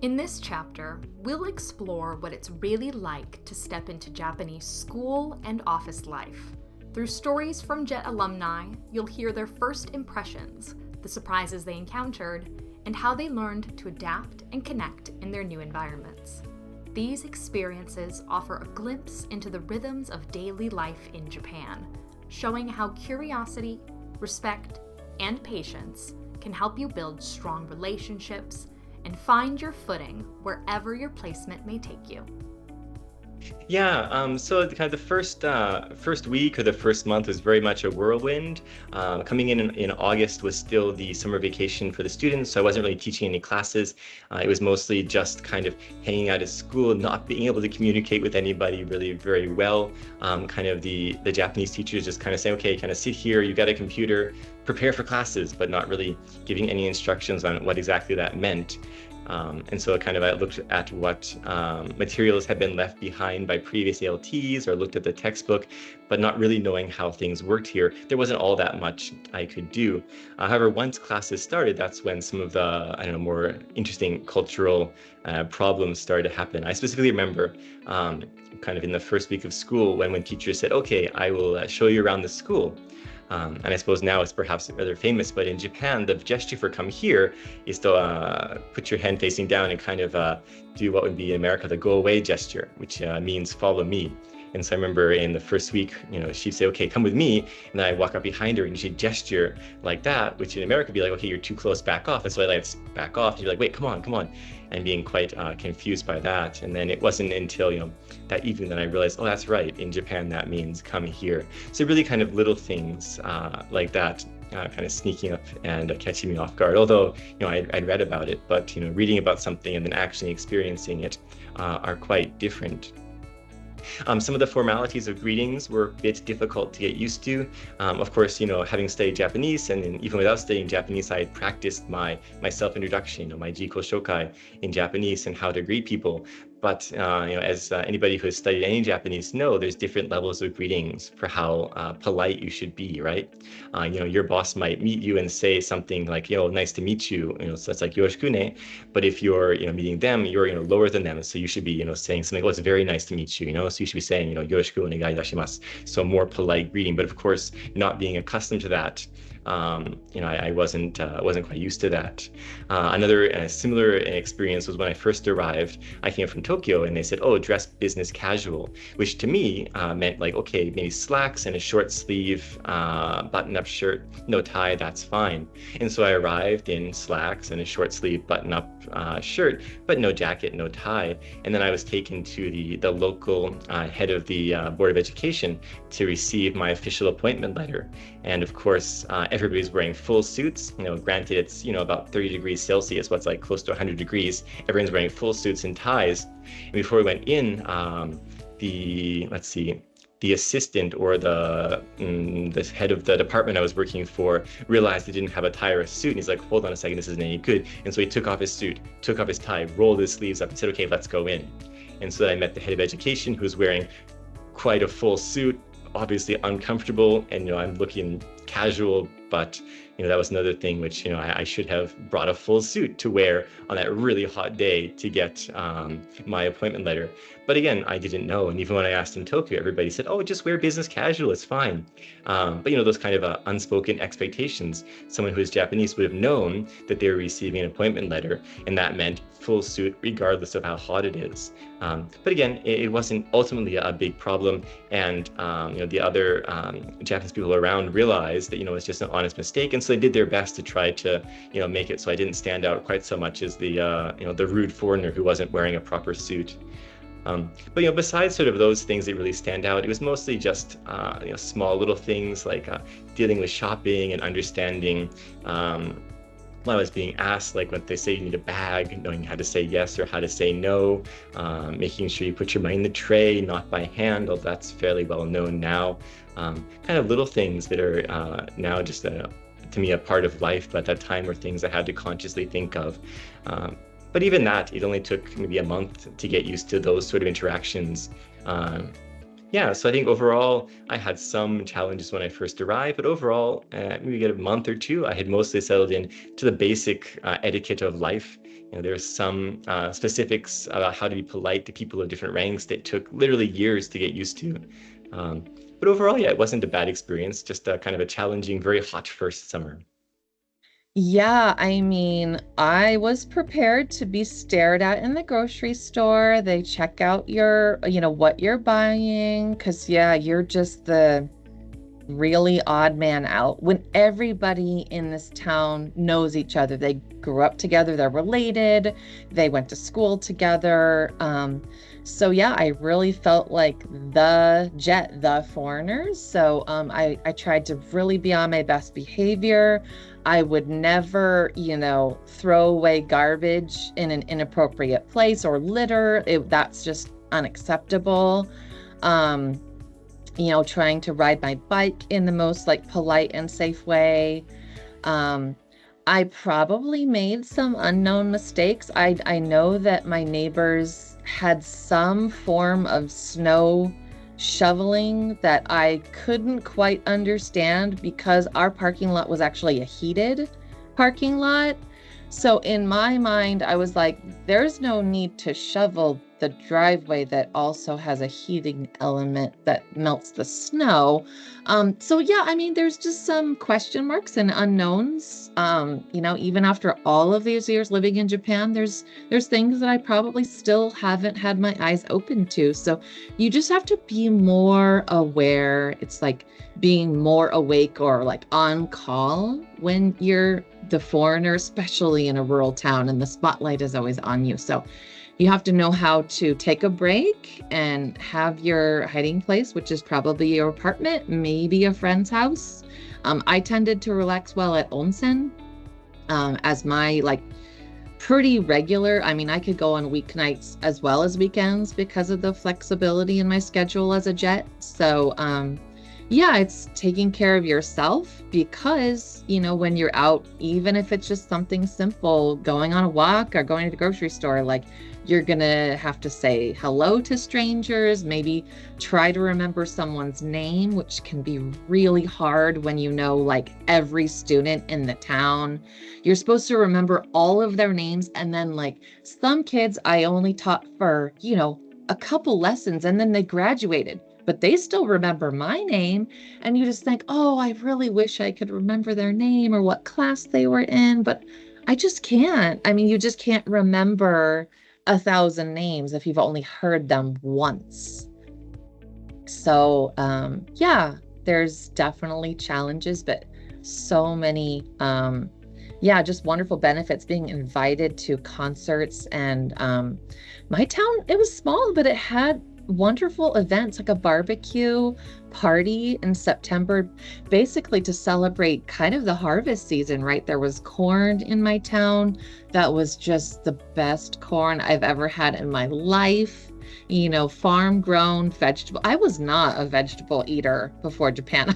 In this chapter, we'll explore what it's really like to step into Japanese school and office life. Through stories from JET alumni, you'll hear their first impressions, the surprises they encountered, and how they learned to adapt and connect in their new environments. These experiences offer a glimpse into the rhythms of daily life in Japan, showing how curiosity, respect, and patience can help you build strong relationships and find your footing wherever your placement may take you. Yeah, so kind of the first week or the first month was very much a whirlwind. Coming in August was still the summer vacation for the students, so I wasn't really teaching any classes. It was mostly just kind of hanging out at school, not being able to communicate with anybody really very well. Kind of the Japanese teachers just kind of saying, okay, kind of sit here, you got a computer, prepare for classes, but not really giving any instructions on what exactly that meant. And so I looked at what materials had been left behind by previous ALTs or looked at the textbook, but not really knowing how things worked here. There wasn't all that much I could do. However, once classes started, that's when some of the, more interesting cultural problems started to happen. I specifically remember kind of in the first week of school when teachers said, okay, I will show you around the school. And I suppose now it's perhaps rather famous, but in Japan, the gesture for come here is to put your hand facing down and kind of do what would be in America the go away gesture, which means follow me. And so I remember in the first week, she'd say, okay, come with me. And then I walk up behind her and she'd gesture like that, which in America would be like, okay, you're too close, back off. And so I like back off. And you're like, wait, come on. And being quite confused by that. And then it wasn't until, that evening that I realized, oh, that's right. In Japan, that means come here. So really kind of little things like that kind of sneaking up and catching me off guard. Although, I'd read about it, but, reading about something and then actually experiencing it are quite different. Some of the formalities of greetings were a bit difficult to get used to. Of course, having studied Japanese, and then even without studying Japanese, I had practiced my self-introduction, my Jiko Shokai in Japanese and how to greet people. But as anybody who has studied any Japanese know, there's different levels of greetings for how polite you should be, right? Your boss might meet you and say something like, nice to meet you, so that's like yoroshiku ne. But if you're, meeting them, you're, lower than them. So you should be, saying something, oh, it's very nice to meet you, so you should be saying, yoroshiku onegai itashimasu. So more polite greeting. But of course, not being accustomed to that, I wasn't quite used to that. Another similar experience was when I first arrived. I came from Tokyo and they said, oh, dress business casual, which to me meant like, okay, maybe slacks and a short sleeve button-up shirt, no tie, that's fine. And so I arrived in slacks and a short sleeve button-up shirt, but no jacket, no tie. And then I was taken to the local head of the Board of Education to receive my official appointment letter. And of course, everybody's wearing full suits. Granted, it's about 30 degrees Celsius, what's like close to 100 degrees. Everyone's wearing full suits and ties. And before we went in, the assistant or the head of the department I was working for realized he didn't have a tie or a suit. And he's like, hold on a second, this isn't any good. And so he took off his suit, took off his tie, rolled his sleeves up and said, okay, let's go in. And so I met the head of education who's wearing quite a full suit, obviously uncomfortable, and I'm looking casual, but that was another thing which I should have brought a full suit to wear on that really hot day to get my appointment letter. But again, I didn't know, and even when I asked in Tokyo, everybody said, oh, just wear business casual, it's fine. But those kind of unspoken expectations, someone who is Japanese would have known that they were receiving an appointment letter, and that meant full suit regardless of how hot it is. But again, it wasn't ultimately a big problem, and the other Japanese people around realized that it's just an honest mistake, and so they did their best to try to make it so I didn't stand out quite so much as the rude foreigner who wasn't wearing a proper suit. But besides sort of those things that really stand out, it was mostly just small little things like dealing with shopping and understanding when I was being asked, like when they say you need a bag, knowing how to say yes or how to say no, making sure you put your money in the tray, not by hand, although that's fairly well known now. Kind of little things that are now just to me a part of life, but at that time were things I had to consciously think of. But even that, it only took maybe a month to get used to those sort of interactions. So I think overall, I had some challenges when I first arrived, but overall, maybe a month or two, I had mostly settled in to the basic etiquette of life There's some specifics about how to be polite to people of different ranks that took literally years to get used to. But overall, yeah, it wasn't a bad experience, just a kind of a challenging, very hot first summer. Yeah, I mean, I was prepared to be stared at in the grocery store. They check out what you're buying, because yeah, you're just the really odd man out when everybody in this town knows each other. They grew up together, they're related, they went to school together. So yeah, I really felt like the foreigners. So I tried to really be on my best behavior. I would never, throw away garbage in an inappropriate place or litter. That's just unacceptable. Trying to ride my bike in the most polite and safe way. I probably made some unknown mistakes. I know that my neighbors had some form of snow shoveling that I couldn't quite understand because our parking lot was actually a heated parking lot. So in my mind, I was like, there's no need to shovel the driveway that also has a heating element that melts the snow. So yeah, I mean, there's just some question marks and unknowns. Even after all of these years living in Japan, there's things that I probably still haven't had my eyes open to. So you just have to be more aware. It's like being more awake or on call when you're the foreigner, especially in a rural town, and the spotlight is always on you. So you have to know how to take a break and have your hiding place, which is probably your apartment, maybe a friend's house. I tended to relax well at onsen as my pretty regular. I mean, I could go on weeknights as well as weekends because of the flexibility in my schedule as a jet. So yeah, it's taking care of yourself because, when you're out, even if it's just something simple, going on a walk or going to the grocery store, you're going to have to say hello to strangers, maybe try to remember someone's name, which can be really hard when you know every student in the town. You're supposed to remember all of their names. And then some kids I only taught for, a couple lessons and then they graduated, but they still remember my name. And you just think, oh, I really wish I could remember their name or what class they were in, but I just can't. I mean, you just can't remember 1,000 names if you've only heard them once. So yeah, there's definitely challenges, but so many just wonderful benefits. Being invited to concerts, and my town, it was small, but it had wonderful events like a barbecue party in September, basically to celebrate kind of the harvest season, right? There was corn in my town that was just the best corn I've ever had in my life. Farm grown vegetable. I was not a vegetable eater before Japan.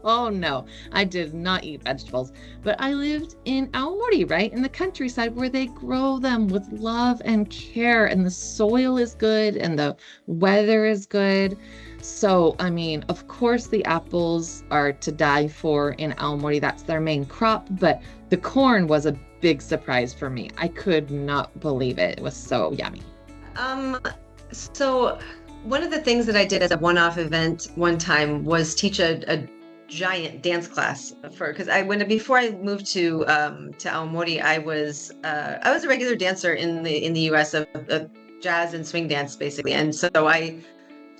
Oh no, I did not eat vegetables, but I lived in Aomori, right? In the countryside where they grow them with love and care, and the soil is good and the weather is good. So, I mean, of course the apples are to die for in Aomori. That's their main crop, but the corn was a big surprise for me. I could not believe it. It was so yummy. So one of the things that I did as a one-off event one time was teach a giant dance class because before I moved to Aomori, I was a regular dancer in the US of jazz and swing dance basically, and so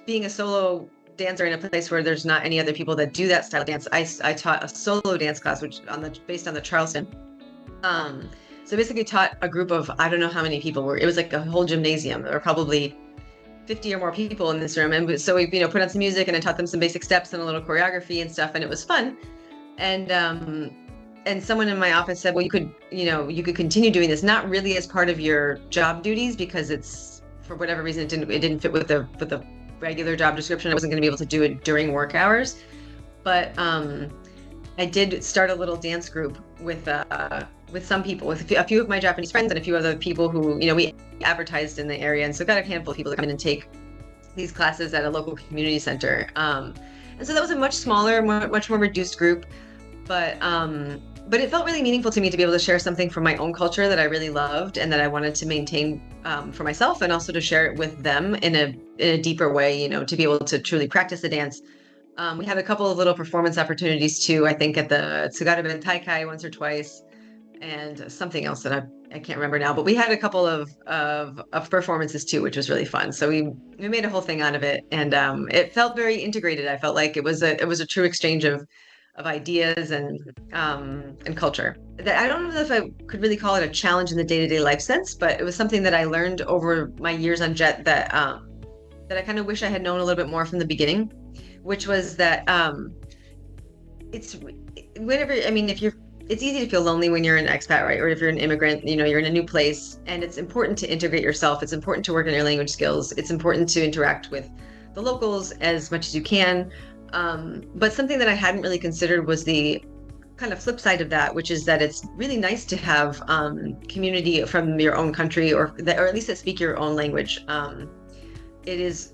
being a solo dancer in a place where there's not any other people that do that style of dance, I taught a solo dance class based on the Charleston. So basically taught a group of, I don't know how many people it was like a whole gymnasium. There were probably 50 or more people in this room. And so we, put on some music and I taught them some basic steps and a little choreography and stuff. And it was fun. And someone in my office said, well, you could continue doing this, not really as part of your job duties, because it's, for whatever reason, it didn't fit with the regular job description. I wasn't going to be able to do it during work hours. But I did start a little dance group with some people, with a few of my Japanese friends and a few other people who, we advertised in the area. And so got a handful of people to come in and take these classes at a local community center. And so that was a much smaller, much more reduced group. But but it felt really meaningful to me to be able to share something from my own culture that I really loved and that I wanted to maintain for myself, and also to share it with them in a deeper way, to be able to truly practice the dance. We had a couple of little performance opportunities too, I think at the Tsugaru Taikai once or twice, and something else that I can't remember now, but we had a couple of performances too, which was really fun. So we made a whole thing out of it, and it felt very integrated. I felt like it was a true exchange of ideas and culture. That I don't know if I could really call it a challenge in the day-to-day life sense, but it was something that I learned over my years on Jet that I kind of wish I had known a little bit more from the beginning, which was that it's whenever, I mean, it's easy to feel lonely when you're an expat, right? Or if you're an immigrant, you're in a new place, and it's important to integrate yourself. It's important to work on your language skills. It's important to interact with the locals as much as you can. But something that I hadn't really considered was the kind of flip side of that, which is that it's really nice to have community from your own country, or at least that speak your own language. It is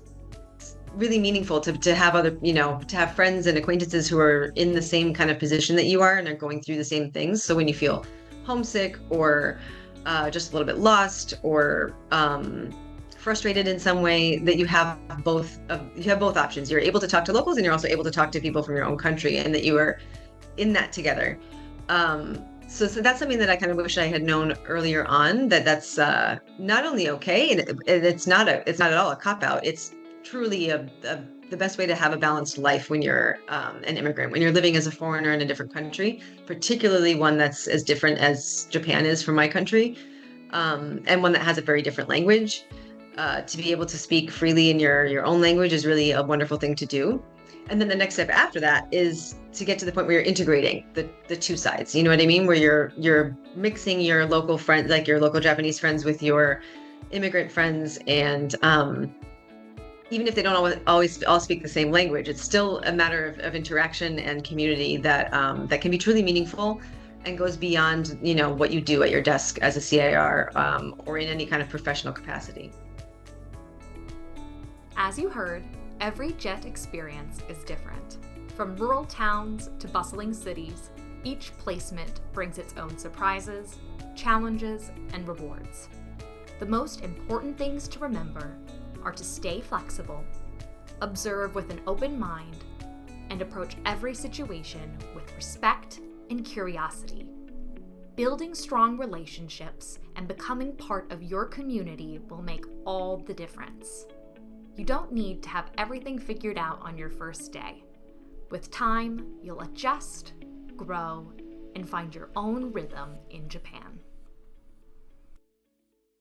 really meaningful to have other, to have friends and acquaintances who are in the same kind of position that you are and are going through the same things. So when you feel homesick or just a little bit lost or frustrated in some way, that you have both options. You're able to talk to locals, and you're also able to talk to people from your own country, and that you are in that together. So that's something that I kind of wish I had known earlier on, that's not only okay, and it's not at all a cop-out. It's truly the best way to have a balanced life when you're an immigrant, when you're living as a foreigner in a different country, particularly one that's as different as Japan is from my country, and one that has a very different language. To be able to speak freely in your own language is really a wonderful thing to do. And then the next step after that is to get to the point where you're integrating the two sides. You know what I mean? Where you're mixing your local friends, like your local Japanese friends, with your immigrant friends, and even if they don't always all speak the same language, it's still a matter of interaction and community that can be truly meaningful and goes beyond what you do at your desk as a CIR or in any kind of professional capacity. As you heard, every Jet experience is different. From rural towns to bustling cities, each placement brings its own surprises, challenges, and rewards. The most important things to remember are to stay flexible, observe with an open mind, and approach every situation with respect and curiosity. Building strong relationships and becoming part of your community will make all the difference. You don't need to have everything figured out on your first day. With time, you'll adjust, grow, and find your own rhythm in Japan.